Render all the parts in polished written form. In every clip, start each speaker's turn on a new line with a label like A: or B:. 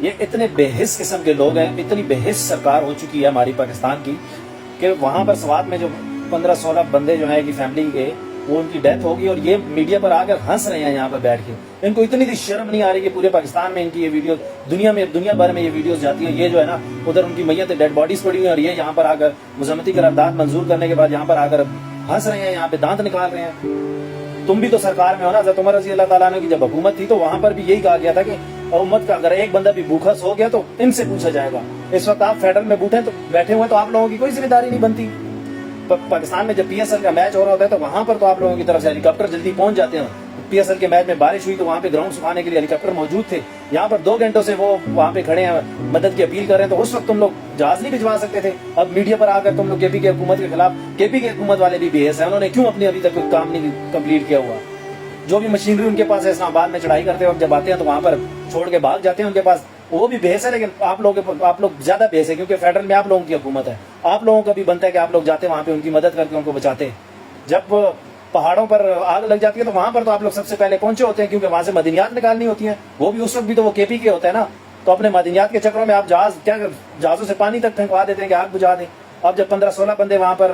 A: یہ اتنے بے حس قسم کے لوگ ہیں، اتنی بے حس سرکار ہو چکی ہے ہماری پاکستان کی کہ وہاں پر سوات میں جو 15-16 بندے جو ہیں کہ فیملی کے، وہ ان کی ڈیتھ ہوگی اور یہ میڈیا پر آ کر ہنس رہے ہیں یہاں پر بیٹھ کے. ان کو اتنی شرم نہیں آ رہی کہ پورے پاکستان میں ان کی یہ ویڈیو، دنیا بھر میں یہ ویڈیوز جاتی ہیں. یہ جو ہے نا ادھر ان کی میت ڈیڈ باڈیز پڑی ہوئی ہیں اور یہ یہاں پر آ کر مذمتی قرارداد منظور کرنے کے بعد یہاں پر آ کر ہنس رہے ہیں، یہاں پہ دانت نکال رہے ہیں. تم بھی تو سرکار میں ہو نا. حضرت عمر رضی اللہ تعالیٰ عنہ کی جب حکومت تھی تو وہاں پر بھی یہی کہا گیا تھا کہ امت کا اگر ایک بندہ بھی بھوکا سو گیا تو ان سے پوچھا جائے گا. اس وقت آپ فیڈرل میں بیٹھے ہوئے تو آپ لوگوں کی کوئی ذمہ داری نہیں بنتی. پاکستان میں جب پی ایس ایل کا میچ ہو رہا ہوتا ہے تو وہاں پر تو آپ لوگوں کی طرف سے ہیلی کاپٹر جلدی پہنچ جاتے ہیں. پی ایس ایل کے میچ میں بارش ہوئی تو وہاں پہ گراؤنڈ سکھانے کے لیے ہیلی کاپٹر موجود تھے. یہاں پر 2 گھنٹوں سے وہ وہاں پہ کھڑے ہیں، مدد کی اپیل کر رہے ہیں. تو اس وقت تم لوگ جہاز نہیں بھجوا سکتے تھے. اب میڈیا پر آ کر تم لوگ کے پی کے حکومت کے خلاف، کے پی کے حکومت والے بھی بے حس ہیں. انہوں نے کیوں اپنی ابھی تک کوئی کام نہیں کمپلیٹ کیا ہوا؟ جو بھی مشینری ان کے پاس ہے اسلام آباد میں چڑھائی کرتے ہیں اور جب آتے ہیں تو وہاں پر چھوڑ کے بھاگ جاتے ہیں ان کے پاس. وہ بھی بحث ہے، لیکن آپ لوگ زیادہ بحث ہے کیونکہ فیڈرل میں آپ لوگوں کی حکومت ہے. آپ لوگوں کا بھی بنتا ہے کہ آپ لوگ جاتے وہاں پہ ان کی مدد کر کے ان کو بچاتے. جب پہاڑوں پر آگ لگ جاتی ہے تو وہاں پر تو آپ لوگ سب سے پہلے پہنچے ہوتے ہیں کیونکہ وہاں سے معدنیات نکالنی ہوتی ہیں. وہ بھی اس وقت بھی تو وہ کے پی کے ہوتا ہے نا. تو اپنے معدنیات کے چکروں میں آپ جہازوں سے پانی تک پھینکوا دیتے ہیں کہ آگ بجھا دیں. اب جب 15-16 بندے وہاں پر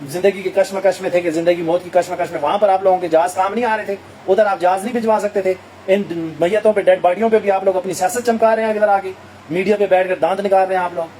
A: زندگی کی کشمکش میں تھے کہ زندگی موت کی کشمکش میں، وہاں پر آپ لوگوں کے جہاز کام نہیں آ رہے تھے. ادھر آپ جہاز نہیں بھجوا سکتے تھے. ان میتوں پہ، ڈیڈ باڈیوں پہ بھی آپ لوگ اپنی سیاست چمکا رہے ہیں. ادھر آ کے میڈیا پہ بیٹھ کر دانت نکال رہے ہیں آپ لوگ.